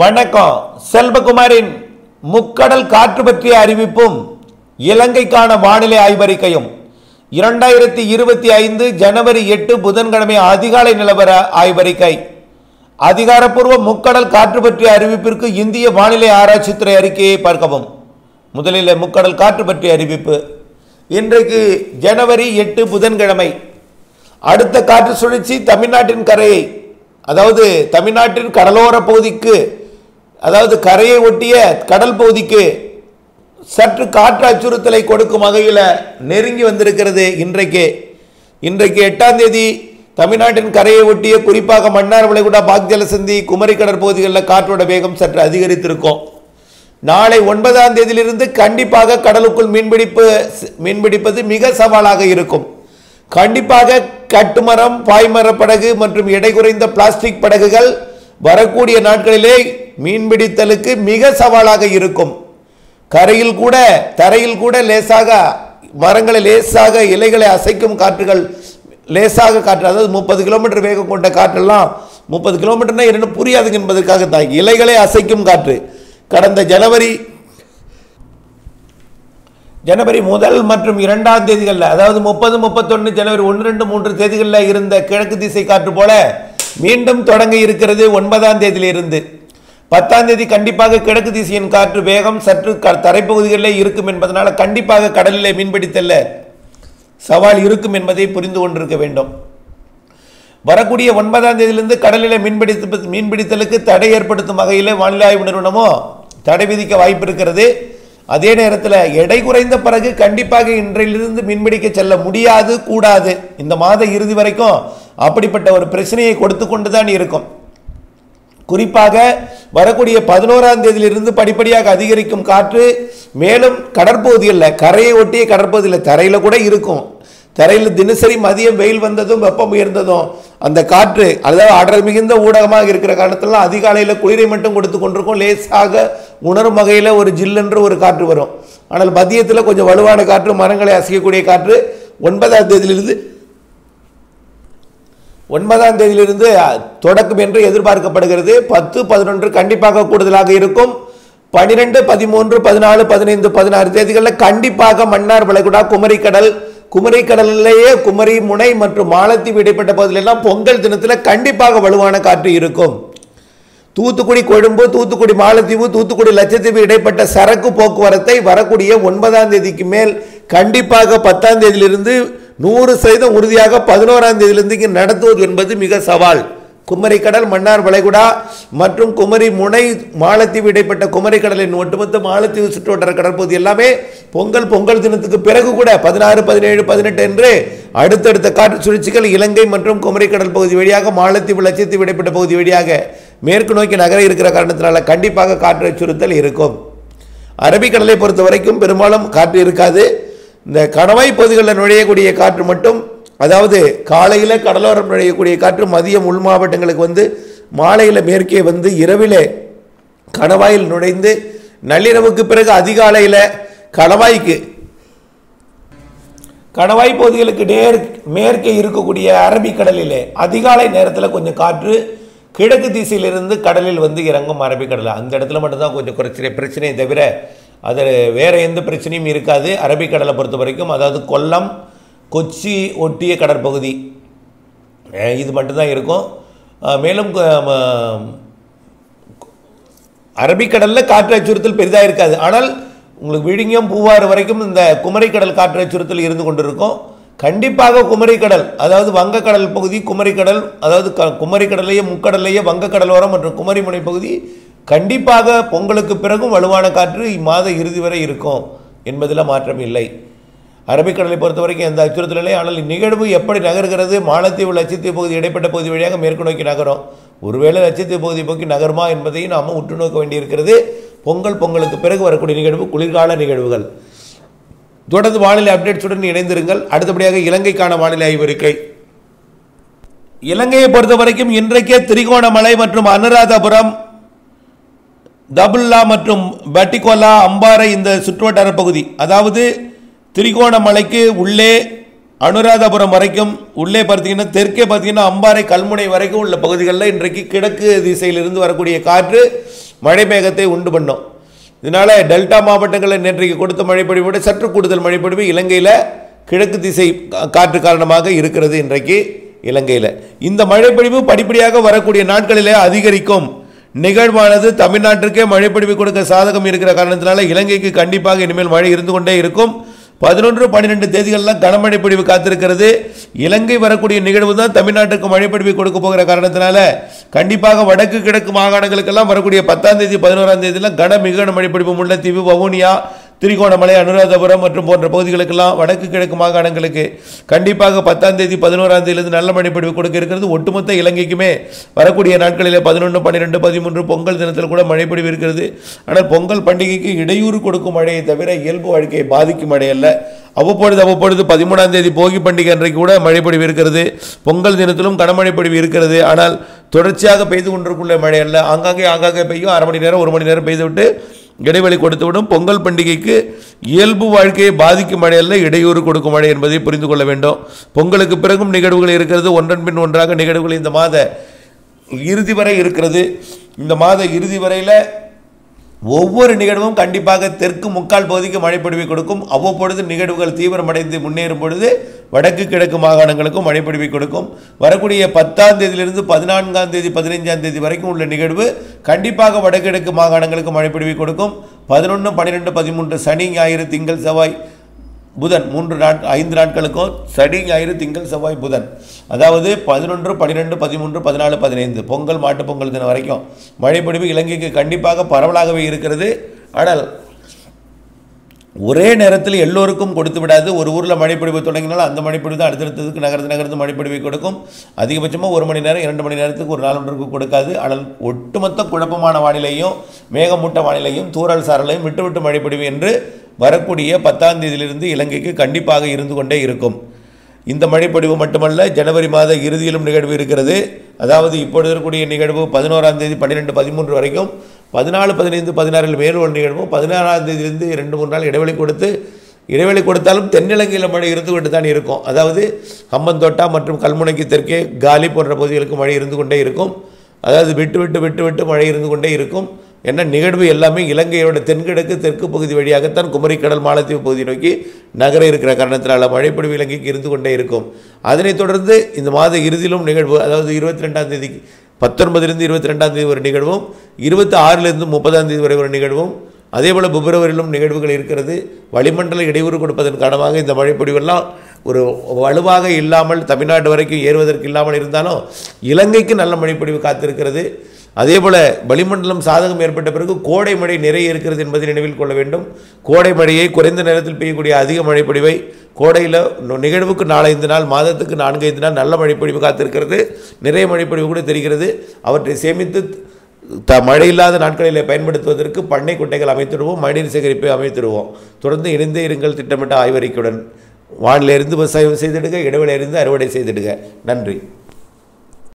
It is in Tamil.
வணக்கம். செல்வகுமாரின் முக்கடல் காற்று பற்றிய அறிவிப்பும் இலங்கைக்கான வானிலை ஆய்வறிக்கையும் 2025 ஜனவரி 8 புதன்கிழமை அதிகாலை நிலவர ஆய்வறிக்கை. அதிகாரப்பூர்வ முக்கடல் காற்று பற்றிய அறிவிப்பிற்கு இந்திய வானிலை ஆராய்ச்சித்துறை அறிக்கையை பார்க்கவும். முதலில் முக்கடல் காற்று பற்றிய அறிவிப்பு. இன்றைக்கு ஜனவரி 8 புதன்கிழமை. அடுத்த காற்று சுழற்சி தமிழ்நாட்டின் கரையை, அதாவது தமிழ்நாட்டின் கடலோர பகுதிக்கு, அதாவது கரையை ஒட்டிய கடல் பகுதிக்கு சற்று காற்று அச்சுறுத்தலை கொடுக்கும் வகையில் நெருங்கி வந்திருக்கிறது. இன்றைக்கு 8ஆம் தேதி தமிழ்நாட்டின் கரையை ஒட்டிய குறிப்பாக மன்னார் வளைகுடா, பாக்ஜலசந்தி, குமரி கடற்பகுதிகளில் காற்றோட வேகம் சற்று அதிகரித்திருக்கும். நாளை 9ஆம் தேதியிலிருந்து கண்டிப்பாக கடலுக்குள் மீன்பிடிப்பது மிக சவாலாக இருக்கும். கண்டிப்பாக கட்டுமரம், பாய்மர படகு மற்றும் எடை குறைந்த பிளாஸ்டிக் படகுகள் வரக்கூடிய நாட்களிலே மீன்பிடித்தலுக்கு மிக சவாலாக இருக்கும். கரையில் கூட தரையில் கூட லேசாக மரங்களை லேசாக இலைகளை அசைக்கும் காற்றுகள், லேசாக காற்று, அதாவது 30 கிலோமீட்டர் வேகம் கொண்ட காற்றெல்லாம் 30 கிலோமீட்டர்னா என்ன புரியாதுங்க என்பதற்காக தான் இலைகளை அசைக்கும் காற்று. கடந்த ஜனவரி முதல் மற்றும் 2ஆம் தேதிகளில், அதாவது 30, 31, ஜனவரி 1, 2, 3 தேதிகளில் இருந்த கிழக்கு திசை காற்று போல மீண்டும் தொடங்க இருக்கிறது 9ஆம் தேதியிலிருந்து. 10ஆம் தேதி கண்டிப்பாக கிழக்கு திசையின் காற்று வேகம் சற்று தரைப்பகுதிகளிலே இருக்கும் என்பதனால கண்டிப்பாக கடலிலே மீன்பிடித்தல்ல சவால் இருக்கும் என்பதை புரிந்து கொண்டிருக்க வேண்டும். வரக்கூடிய 9ஆம் தேதியிலிருந்து கடலிலே மீன்பிடித்தலுக்கு தடை ஏற்படுத்தும் வகையில் வானிலை ஆய்வு நிறுவனமோ தடை விதிக்க வாய்ப்பு இருக்கிறது. அதே நேரத்தில் எடை குறைந்த பிறகு கண்டிப்பாக இன்றையிலிருந்து மீன்பிடிக்க செல்ல முடியாது, கூடாது. இந்த மாத இறுதி வரைக்கும் அப்படிப்பட்ட ஒரு பிரச்சனையை கொடுத்து கொண்டுதான் இருக்கும். குறிப்பாக வரக்கூடிய 11ஆம் தேதியிலிருந்து படிப்படியாக அதிகரிக்கும் காற்று மேலும் கடற்பகுதியில், கரையை ஒட்டிய கடற்பகுதியில், தரையில் கூட இருக்கும். தரையில் தினசரி மதியம் வெயில் வந்ததும் வெப்பம் உயர்ந்ததும் அந்த காற்று, அதாவது ஆற்றல் மிகுந்த ஊடகமாக இருக்கிற காலத்திலாம் அதிகாலையில் குளிரை மட்டும் கொடுத்து கொண்டிருக்கும். லேசாக உணரும் வகையில் ஒரு ஜில்லென்று ஒரு காற்று வரும். ஆனால் மதியத்தில் கொஞ்சம் வலுவான காற்று, மரங்களை அசைக்கக்கூடிய காற்று 9ஆம் தேதியிலிருந்து தொடக்கம் என்று எதிர்பார்க்கப்படுகிறது. 10, 11 கண்டிப்பாக கூடுதலாக இருக்கும். 12, 13, 14, 15, 16 தேதிகளில் கண்டிப்பாக மன்னார் வளைகுடா, குமரி கடலிலேயே குமரி முனை மற்றும் மாலத்தீவு இடைப்பட்ட பகுதியிலெல்லாம் பொங்கல் தினத்தில் கண்டிப்பாக வலுவான காற்று இருக்கும். தூத்துக்குடி கொழும்பு, தூத்துக்குடி மாலத்தீவு, தூத்துக்குடி லட்சத்தீவு இடைப்பட்ட சரக்கு போக்குவரத்தை வரக்கூடிய 9ஆம் தேதிக்கு மேல் கண்டிப்பாக 10ஆம் தேதியிலிருந்து 100% உறுதியாக 11ஆம் தேதியிலிருந்து இங்கே நடத்துவது என்பது மிக சவால். குமரி கடல், மன்னார் வளைகுடா மற்றும் குமரி முனை, மாலத்தீவு இடைப்பட்ட குமரி கடலின் ஒட்டுமொத்த மாலத்தீவு சுற்றுவட்டார கடற்பகுதி எல்லாமே பொங்கல் தினத்துக்கு பிறகு கூட 16, 17, 18 என்று அடுத்தடுத்த காற்று சுழற்சிகள் இலங்கை மற்றும் குமரி கடல் பகுதி வழியாக மாலத்தீவு, லட்சத்தீவு இடைப்பட்ட பகுதி வழியாக மேற்கு நோக்கி நகர இருக்கிற காரணத்தினால கண்டிப்பாக காற்று அச்சுறுத்தல் இருக்கும். அரபிக்கடலை பொறுத்த வரைக்கும் பெரும்பாலும் காற்று இருக்காது. இந்த கணவாய் பகுதிகளில் நுழையக்கூடிய காற்று மட்டும், அதாவது காலையில் கடலோரம் நுழையக்கூடிய காற்று மதியம் உள் மாவட்டங்களுக்கு வந்து மாலையில் மேற்கே வந்து இரவிலே கணவாயில் நுழைந்து நள்ளிரவுக்கு பிறகு அதிகாலையில் கணவாய் பகுதிகளுக்கு மேற்கே இருக்கக்கூடிய அரபிக்கடலிலே அதிகாலை நேரத்தில் கொஞ்சம் காற்று கிழக்கு திசையிலிருந்து கடலில் வந்து இறங்கும். அரபிக்கடலில் அந்த இடத்துல மட்டும்தான் கொஞ்சம் பிரச்சனையை தவிர அது வேறு எந்த பிரச்சனையும் இருக்காது. அரபிக்கடலை பொறுத்த வரைக்கும், அதாவது கொல்லம், கொச்சி ஒட்டிய கடற்பகுதி இது மட்டும்தான் இருக்கும். மேலும் அரபிக்கடலில் காற்று அச்சுறுத்தல் பெரிதாக இருக்காது. ஆனால் உங்களுக்கு விழுங்கியம், பூவாறு வரைக்கும் இந்த குமரிக்கடல் காற்று அச்சுறுத்தல் இருந்து கொண்டிருக்கும். கண்டிப்பாக குமரிக்கடல், அதாவது வங்கக்கடல் பகுதி, குமரிக்கடல், அதாவது குமரிக்கடலையே முக்கடலையே வங்கக்கடலோரம் மற்றும் குமரிமுனை பகுதி கண்டிப்பாக பொங்கலுக்கு பிறகும் வலுவான காற்று இம்மாத இறுதி வரை இருக்கும் என்பதில் மாற்றம் இல்லை. அரபிக்கடலை பொறுத்த வரைக்கும் எந்த அச்சுறுத்தல் இல்லை. ஆனால் நிகழ்வு எப்படி நகர்கிறது, மாலத்தீவு, லட்சத்தீவு பகுதி இடைப்பட்ட பகுதி வழியாக மேற்கு நோக்கி நகரும். ஒருவேளை லட்சத்தீவு பகுதி நோக்கி நகருமா என்பதையும் நாம் உற்று நோக்க வேண்டியிருக்கிறது. பொங்கலுக்கு பிறகு வரக்கூடிய நிகழ்வு குளிர்கால நிகழ்வுகள். தொடர்ந்து வானிலை அப்டேட்ஸுடன் இணைந்திருங்கள். அடுத்தபடியாக இலங்கைக்கான வானிலை ஆய்வறிக்கை. இலங்கையை பொறுத்த வரைக்கும் இன்றைக்கே திரிகோணமலை மற்றும் அனுராதபுரம், தபுல்லா மற்றும் பட்டிகோலா, அம்பாறை இந்த சுற்றுவட்டார பகுதி, அதாவது திரிகோணமலைக்கு உள்ளே அனுராதபுரம் வரைக்கும் உள்ளே பார்த்தீங்கன்னா, தெற்கே பார்த்தீங்கன்னா அம்பாறை, கல்முனை வரைக்கும் உள்ள பகுதிகளில் இன்றைக்கு கிழக்கு திசையிலிருந்து வரக்கூடிய காற்று மழை மேகத்தை உண்டு பண்ணும். இதனால் டெல்டா மாவட்டங்களில் நேற்றைக்கு கொடுத்த மழைப்பொழிவை விட சற்று கூடுதல் மழைப்பொழிவு இலங்கையில் கிழக்கு திசை காற்று காரணமாக இருக்கிறது. இன்றைக்கு இலங்கையில் இந்த மழைப்பொழிவு படிப்படியாக வரக்கூடிய நாட்களிலே அதிகரிக்கும். நிகழ்வானது தமிழ்நாட்டிற்கே மழைப்பொழிவு கொடுக்க சாதகம் இருக்கிற காரணத்தினால இலங்கைக்கு கண்டிப்பாக இனிமேல் மழை இருந்து கொண்டே இருக்கும். 11, 12 தேதிகள்லாம் கனமழை பொழிவு காத்திருக்கிறது. இலங்கை வரக்கூடிய நிகழ்வு தான் தமிழ்நாட்டுக்கு மழை பொழிவு கொடுக்க போகிற காரணத்தினால கண்டிப்பாக வடக்கு கிழக்கு மாகாணங்களுக்கெல்லாம் வரக்கூடிய 10ஆம் தேதி 11ஆம் தேதியெல்லாம் மிக கனமழை பொழிவு முல்லைத்தீவு, வவுனியா, திரிகோணமலை, அனுராதபுரம் மற்றும் போன்ற பகுதிகளுக்கெல்லாம் வடக்கு கிழக்கு மாகாணங்களுக்கு கண்டிப்பாக 10ஆம் தேதி 11ஆம் தேதியிலிருந்து நல்ல மழை பொழிவு கொடுக்க இருக்கிறது. ஒட்டுமொத்த இலங்கைக்குமே வரக்கூடிய நாட்களில் 11, 12, 13 பொங்கல் தினத்தில் கூட மழை பொழிவு இருக்கிறது. ஆனால் பொங்கல் பண்டிகைக்கு இடையூறு கொடுக்கும் மழையை தவிர இயல்பு வாழ்க்கையை பாதிக்கும் மழை அல்ல. அவ்வப்பொழுது 13ஆம் தேதி போகி பண்டிகை அன்றைக்கு கூட மழை பொழிவு இருக்கிறது. பொங்கல் தினத்திலும் கனமழை பொழிவு இருக்கிறது. ஆனால் தொடர்ச்சியாக பெய்து கொண்டிருக்குள்ள மழை அல்ல. ஆங்காங்கே பெய்யும். 1/2 மணி நேரம் 1 மணி நேரம் பெய்துவிட்டு இடைவெளி கொடுத்துவிடும். பொங்கல் பண்டிகைக்கு இயல்பு வாழ்க்கையை பாதிக்கும் மழை அல்ல, இடையூறு கொடுக்கும் மழை என்பதை புரிந்து கொள்ள வேண்டும். பொங்கலுக்கு பிறகும் நிகழ்வுகள் இருக்கிறது. ஒன்றன் பின் ஒன்றாக நிகழ்வுகள் இந்த மாத இறுதி வரை இருக்கிறது. இந்த மாத இறுதி வரையில் ஒவ்வொரு நிகழ்வும் கண்டிப்பாக தெற்கு முக்கால் பகுதிக்கு மழைப்பொழிவை கொடுக்கும். அவ்வப்பொழுது நிகழ்வுகள் தீவிரமடைந்து முன்னேறும் பொழுது வடக்கு கிழக்கு மாகாணங்களுக்கும் மழைப்பொழிவை கொடுக்கும். வரக்கூடிய 10ஆம் தேதியிலிருந்து 14ஆம் தேதி 15ஆம் தேதி வரைக்கும் உள்ள நிகழ்வு கண்டிப்பாக வடகிழக்கு மாகாணங்களுக்கு மழைப்பொழிவை கொடுக்கும். 11, 12, 13 சனி, ஞாயிறு, திங்கள், செவ்வாய், புதன் 5 நாட்களுக்கும் சனி, ஞாயிறு, திங்கள், செவ்வாய், புதன், அதாவது 11, 12, 13, 14, 15 பொங்கல் மாட்டு பொங்கல் தினம் வரைக்கும் மழைப்பொழிவு இலங்கைக்கு கண்டிப்பாக பரவலாகவே இருக்கிறது. ஆனால் ஒரே நேரத்தில் எல்லோருக்கும் கொடுத்து விடாது. ஒரு ஊரில் மழைப்பொழிவு தொடங்கினாலும் அந்த மழைப்பொழிவு தான் அடுத்தடுத்ததுக்கு நகர்ந்து மழைப்பொழிவை கொடுக்கும். அதிகபட்சமாக 1 மணி நேரம் 2 மணி நேரத்துக்கு ஒரு நாள் ஒன்றுக்கு கொடுக்காது. ஆனால் ஒட்டுமொத்த குழப்பமான வானிலையும் மேகமூட்ட வானிலையும் தூறல் சாரலையும் விட்டு மழைப்பொழிவு என்று வரக்கூடிய 10ஆம் தேதியிலிருந்து இலங்கைக்கு கண்டிப்பாக இருந்து கொண்டே இருக்கும். இந்த மழைப்பொழிவு மட்டுமல்ல, ஜனவரி மாத இறுதியிலும் நிகழ்வு இருக்கிறது. அதாவது இப்பொழுது இருக்கக்கூடிய நிகழ்வு 11ஆம் தேதி 12, 13 வரைக்கும், 14, 15, 16 மேலும் ஒரு நிகழ்வும் 16ஆம் தேதியிலிருந்து 2-3 நாள் இடைவெளி கொடுத்தாலும் தென்னிலங்கையில் மழை இருந்து கொண்டு தான் இருக்கும். அதாவது ஹம்பந்தோட்டா மற்றும் கல்முனைக்கு தெற்கே காலி போன்ற பகுதிகளுக்கு மழை இருந்து கொண்டே இருக்கும். அதாவது விட்டு மழை இருந்து கொண்டே இருக்கும். என்ன நிகழ்வு எல்லாமே இலங்கையோட தென்கிழக்கு தெற்கு பகுதி வழியாகத்தான் குமரிக்கடல் மாலத்தீவு பகுதி நோக்கி நகர இருக்கிற காரணத்தினால மழைப்பொழிவு இலங்கைக்கு இருந்து கொண்டே இருக்கும். அதனைத் தொடர்ந்து இந்த மாத இறுதியிலும் நிகழ்வு, அதாவது 22ஆம் தேதிக்கு 19லிருந்து 22ஆம் தேதி ஒரு நிகழ்வும், 26லிருந்து 30ஆம் தேதி வரை ஒரு நிகழ்வும், அதேபோல் பிப்ரவரியிலும் நிகழ்வுகள் இருக்கிறது. வளிமண்டல இடையூறு கொடுப்பதன் காரணமாக இந்த மழைப்பொழிவெல்லாம் ஒரு வலுவாக இல்லாமல் தமிழ்நாடு வரைக்கும் ஏறுவதற்கு இல்லாமல் இருந்தாலும் இலங்கைக்கு நல்ல மழைப்பொழிவு காத்திருக்கிறது. அதேபோல் வளிமண்டலம் சாதகம் ஏற்பட்ட பிறகு கோடை மழை நிறைய இருக்கிறது என்பதை நினைவில் கொள்ள வேண்டும். கோடை மழையை குறைந்த நேரத்தில் பெய்யக்கூடிய அதிக மழைப்பொழிவை கோடையில் நிகழ்வுக்கு 4-5 நாள், மாதத்துக்கு 4-5 நாள் நல்ல மழைப்பொழிவு காத்திருக்கிறது. நிறைய மழைப்பொழிவு கூட தெரிகிறது. அவற்றை சேமித்து மழை இல்லாத நாட்களில் பயன்படுத்துவதற்கு பண்ணை குட்டைகள் அமைத்திடுவோம், மழைநீர் சேகரிப்பை அமைத்திடுவோம். தொடர்ந்து இணைந்தே இருங்கள் திட்டமிட்ட ஆய்வறிக்கையுடன். வானிலிருந்து விவசாயம் செய்திடுக, இடைவெளியிலிருந்து அறுவடை செய்திடுக. நன்றி.